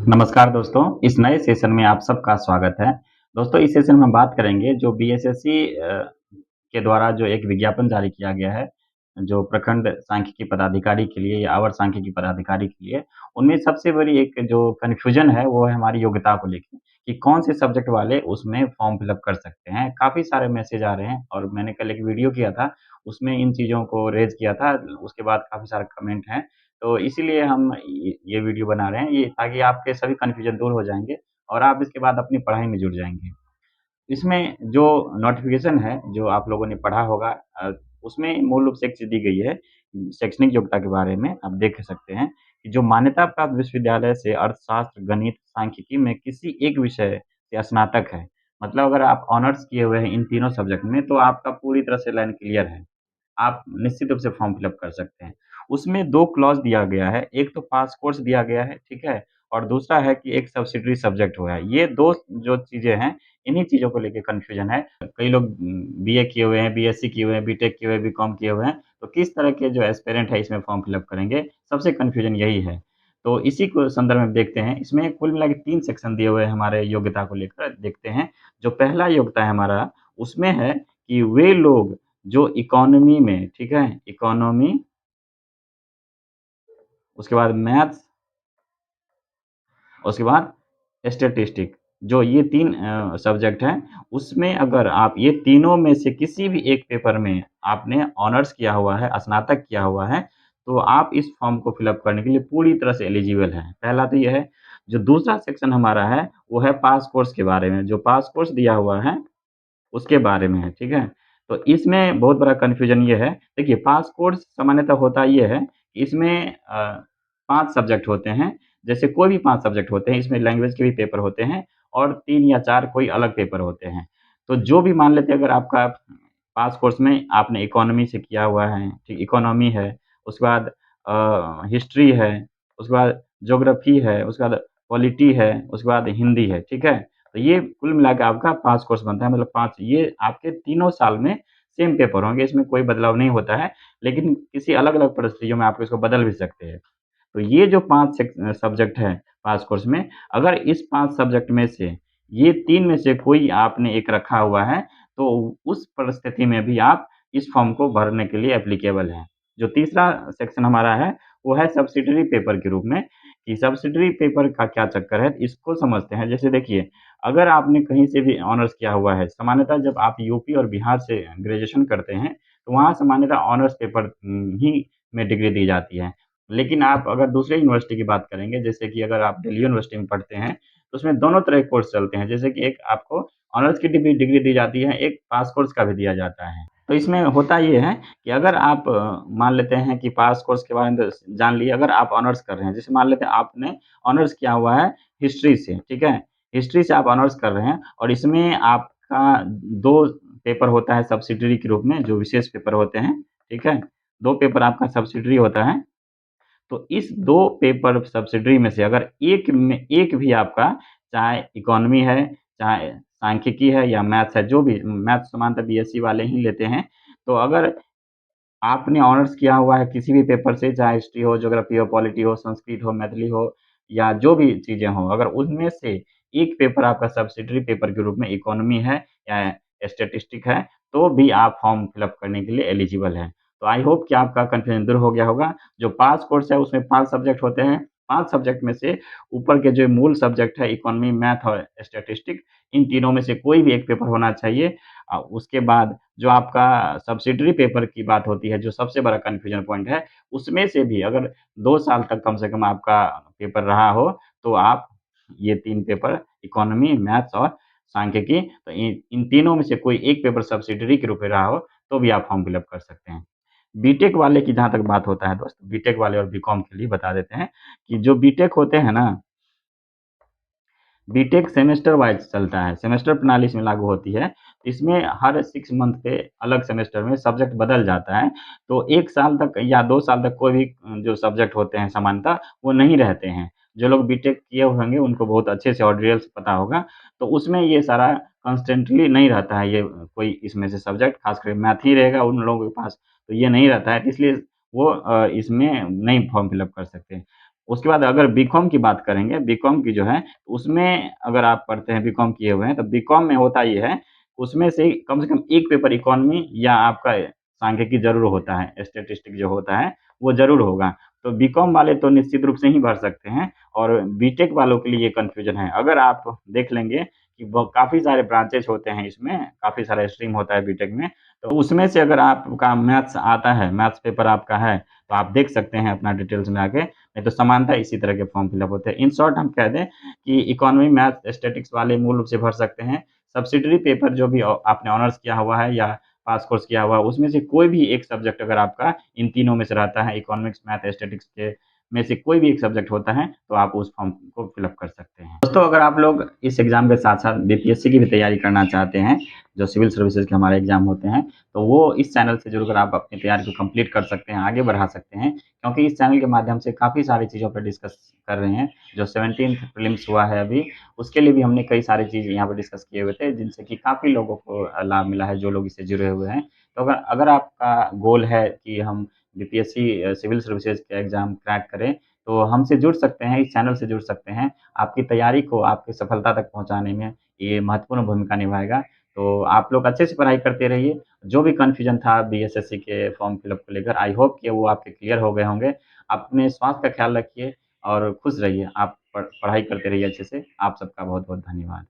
नमस्कार दोस्तों, इस नए सेशन में आप सबका स्वागत है। दोस्तों, इस सेशन में हम बात करेंगे जो बीएसएससी के द्वारा जो एक विज्ञापन जारी किया गया है, जो प्रखंड सांख्यिकी पदाधिकारी के लिए या अवर सांख्यिकी पदाधिकारी के लिए, उनमें सबसे बड़ी एक जो कन्फ्यूजन है, वो है हमारी योग्यता को लेके कि कौन से सब्जेक्ट वाले उसमें फॉर्म फिल अप कर सकते हैं। काफ़ी सारे मैसेज आ रहे हैं और मैंने कल एक वीडियो किया था, उसमें इन चीज़ों को रेज़ किया था, उसके बाद काफ़ी सारे कमेंट हैं। तो इसीलिए हम ये वीडियो बना रहे हैं, ये ताकि आपके सभी कन्फ्यूज़न दूर हो जाएँगे और आप इसके बाद अपनी पढ़ाई में जुट जाएँगे। इसमें जो नोटिफ़िकेशन है, जो आप लोगों ने पढ़ा होगा उसमें मूल रूप से एक चीज़ दी गई है, शैक्षणिक योग्यता के बारे में आप देख सकते हैं कि जो मान्यता प्राप्त विश्वविद्यालय से अर्थशास्त्र, गणित, सांख्यिकी में किसी एक विषय से स्नातक है। मतलब अगर आप ऑनर्स किए हुए हैं इन तीनों सब्जेक्ट में, तो आपका पूरी तरह से लाइन क्लियर है। आप निश्चित रूप से फॉर्म फिल अप कर सकते हैं। उसमें 2 क्लॉज़ दिया गया है, एक तो पास कोर्स दिया गया है, ठीक है? और दूसरा है कि एक सब्सिडियरी सब्जेक्ट हुआ है। ये 2 जो चीज़ें हैं, इन्हीं चीज़ों को लेके कन्फ्यूजन है। कई लोग बीए किए हुए हैं, बीएससी किए हुए हैं, बीटेक किए हुए हैं, बीकॉम किए हुए हैं, तो किस तरह के जो एस्पिरेंट है इसमें फॉर्म फिल अप करेंगे, सबसे कन्फ्यूजन यही है। तो इसी को संदर्भ में देखते हैं, इसमें कुल मिला के 3 सेक्शन दिए हुए हैं हमारे योग्यता को लेकर, देखते हैं। जो पहला योग्यता है हमारा, उसमें है कि वे लोग जो इकोनॉमी में, ठीक है? इकोनॉमी, उसके बाद मैथ्स, उसके बाद स्टैटिस्टिक, जो ये 3 सब्जेक्ट हैं, उसमें अगर आप ये तीनों में से किसी भी एक पेपर में आपने ऑनर्स किया हुआ है, स्नातक किया हुआ है, तो आप इस फॉर्म को फिल अप करने के लिए पूरी तरह से एलिजिबल हैं। पहला तो ये है। जो दूसरा सेक्शन हमारा है, वो है पास कोर्स के बारे में। जो पास कोर्स दिया हुआ है उसके बारे में है, ठीक है? तो इसमें बहुत बड़ा कन्फ्यूज़न ये है, देखिए पास कोर्स सामान्यतः होता ये है कि इसमें 5 सब्जेक्ट होते हैं, जैसे कोई भी 5 सब्जेक्ट होते हैं, इसमें लैंग्वेज के भी पेपर होते हैं और 3 या 4 कोई अलग पेपर होते हैं। तो जो भी मान लेते हैं अगर आपका पास कोर्स में आपने इकोनॉमी से किया हुआ है, ठीक इकोनॉमी है, उसके बाद हिस्ट्री है, उसके बाद ज्योग्राफी है, उसके बाद पॉलिटी है, उसके बाद हिंदी है, ठीक है? तो ये कुल मिला के आपका 5 कोर्स बनता है, मतलब 5 ये आपके तीनों साल में सेम पेपर होंगे, इसमें कोई बदलाव नहीं होता है, लेकिन किसी अलग-अलग परिस्थितियों में आप इसको बदल भी सकते हैं। तो ये जो 5 सब्जेक्ट हैं पास कोर्स में, अगर इस 5 सब्जेक्ट में से ये 3 में से कोई आपने एक रखा हुआ है, तो उस परिस्थिति में भी आप इस फॉर्म को भरने के लिए एप्लीकेबल हैं। जो तीसरा सेक्शन हमारा है, वो है सब्सिडियरी पेपर के रूप में, कि सब्सिडियरी पेपर का क्या चक्कर है, इसको समझते हैं। जैसे देखिए, अगर आपने कहीं से भी ऑनर्स किया हुआ है, सामान्यतः जब आप यूपी और बिहार से ग्रेजुएशन करते हैं, तो वहाँ सामान्यतः ऑनर्स पेपर ही में डिग्री दी जाती है। लेकिन आप अगर दूसरे यूनिवर्सिटी की बात करेंगे, जैसे कि अगर आप दिल्ली यूनिवर्सिटी में पढ़ते हैं, तो उसमें दोनों तरह के कोर्स चलते हैं। जैसे कि एक आपको ऑनर्स की डिग्री डिग्री दी जाती है, एक पास कोर्स का भी दिया जाता है। तो इसमें होता ये है कि अगर आप मान लेते हैं कि पास कोर्स के बारे में तो जान लिए, अगर आप ऑनर्स कर रहे हैं, जैसे मान लेते हैं आपने ऑनर्स किया हुआ है हिस्ट्री से, ठीक है? हिस्ट्री से आप ऑनर्स कर रहे हैं और इसमें आपका 2 पेपर होता है सब्सिडियरी के रूप में, जो विशेष पेपर होते हैं, ठीक है? 2 पेपर आपका सब्सिडियरी होता है। तो इस 2 पेपर सब्सिडियरी में से अगर एक भी आपका, चाहे इकोनॉमी है, चाहे सांख्यिकी है या मैथ्स है, जो भी मैथ्स सामान्यतः बीएससी वाले ही लेते हैं। तो अगर आपने ऑनर्स किया हुआ है किसी भी पेपर से, चाहे हिस्ट्री हो, ज्योग्राफी हो, पॉलिटी हो, संस्कृत हो, मैथिली हो या जो भी चीज़ें हों, अगर उनमें से एक पेपर आपका सब्सिडियरी पेपर के रूप में इकोनॉमी है या स्टैटिस्टिक है, तो भी आप फॉर्म फिल अप करने के लिए एलिजिबल हैं। तो आई होप कि आपका कन्फ्यूजन दूर हो गया होगा। जो पास कोर्स है उसमें 5 सब्जेक्ट होते हैं, 5 सब्जेक्ट में से ऊपर के जो मूल सब्जेक्ट है इकोनॉमी, मैथ और स्टैटिस्टिक, इन तीनों में से कोई भी एक पेपर होना चाहिए। उसके बाद जो आपका सब्सिडियरी पेपर की बात होती है, जो सबसे बड़ा कन्फ्यूजन पॉइंट है, उसमें से भी अगर 2 साल तक कम से कम आपका पेपर रहा हो, तो आप ये 3 पेपर इकोनॉमी, मैथ्स और सांख्यिकी, तो इन तीनों में से कोई एक पेपर सब्सिडियरी के रूप में रहा हो, तो भी आप फॉर्म फिल अप कर सकते हैं। बीटेक वाले की जहाँ तक बात होता है दोस्त, बीटेक वाले और बीकॉम के लिए बता देते हैं कि जो बीटेक होते हैं ना, बीटेक सेमेस्टर वाइज़ चलता है, सेमेस्टर प्रणाली इसमें लागू होती है। इसमें हर 6 मंथ पे अलग सेमेस्टर में सब्जेक्ट बदल जाता है। तो 1 साल तक या 2 साल तक कोई भी जो सब्जेक्ट होते हैं सामान्यतः वो नहीं रहते हैं। जो लोग बीटेक किए हुए होंगे उनको बहुत अच्छे से और डिटेल से पता होगा। तो उसमें ये सारा कॉन्स्टेंटली नहीं रहता है, ये कोई इसमें से सब्जेक्ट, ख़ासकर मैथ ही रहेगा उन लोगों के पास, तो ये नहीं रहता है, इसलिए वो इसमें नहीं फॉर्म फिल अप कर सकते। उसके बाद अगर बीकॉम की बात करेंगे, बीकॉम की जो है, उसमें अगर आप पढ़ते हैं, बीकॉम किए हुए हैं, तो बीकॉम में होता ये है, उसमें से कम एक पेपर इकोनॉमी या आपका सांख्यिकी ज़रूर होता है, स्टैटिस्टिक्स जो होता है, वो ज़रूर होगा। तो बीकॉम वाले तो निश्चित रूप से ही भर सकते हैं और बीटेक वालों के लिए ये कन्फ्यूज़न है। अगर आप देख लेंगे कि ब काफ़ी सारे ब्रांचेज़ होते हैं इसमें, काफ़ी सारा स्ट्रीम होता है बीटेक में, तो उसमें से अगर आपका मैथ्स आता है, मैथ्स पेपर आपका है, तो आप देख सकते हैं अपना डिटेल्स में आके, नहीं तो समानतः इसी तरह के फॉर्म फिलअप होते हैं। इन शॉर्ट हम कह दें कि इकोनॉमी, मैथ्स, स्टैटिस्टिक्स वाले मूल रूप से भर सकते हैं। सब्सिडियरी पेपर जो भी आपने ऑनर्स किया हुआ है या पास कोर्स किया हुआ है, उसमें से कोई भी एक सब्जेक्ट अगर आपका इन तीनों में से रहता है, इकोनॉमिक्स, मैथ, स्टैटिस्टिक्स के में से कोई भी एक सब्जेक्ट होता है, तो आप उस फॉर्म को फिलअप कर सकते हैं। दोस्तों, अगर आप लोग इस एग्ज़ाम के साथ-साथ बीपीएससी की भी तैयारी करना चाहते हैं, जो सिविल सर्विसेज़ के हमारे एग्ज़ाम होते हैं, तो वो इस चैनल से जुड़कर आप अपनी तैयारी को कंप्लीट कर सकते हैं, आगे बढ़ा सकते हैं। क्योंकि इस चैनल के माध्यम से काफ़ी सारी चीज़ों पे डिस्कस कर रहे हैं। जो 17th प्रीलिम्स हुआ है अभी, उसके लिए भी हमने कई सारी चीज़ यहाँ पे डिस्कस किए हुए थे, जिनसे कि काफ़ी लोगों को लाभ मिला है, जो लोग इससे जुड़े हुए हैं। तो अगर अगर आपका गोल है कि हम बीपीएससी सिविल सर्विसेज़ के एग्ज़ाम क्रैक करें, तो हमसे जुड़ सकते हैं, इस चैनल से जुड़ सकते हैं। आपकी तैयारी को आपकी सफलता तक पहुँचाने में ये महत्वपूर्ण भूमिका निभाएगा। तो आप लोग अच्छे से पढ़ाई करते रहिए। जो भी कन्फ्यूज़न था बीएसएससी के फॉर्म फिलअप को लेकर, आई होप कि वो आपके क्लियर हो गए होंगे। अपने स्वास्थ्य का ख़्याल रखिए और खुश रहिए। आप पढ़ाई करते रहिए अच्छे से। आप सबका बहुत-बहुत धन्यवाद।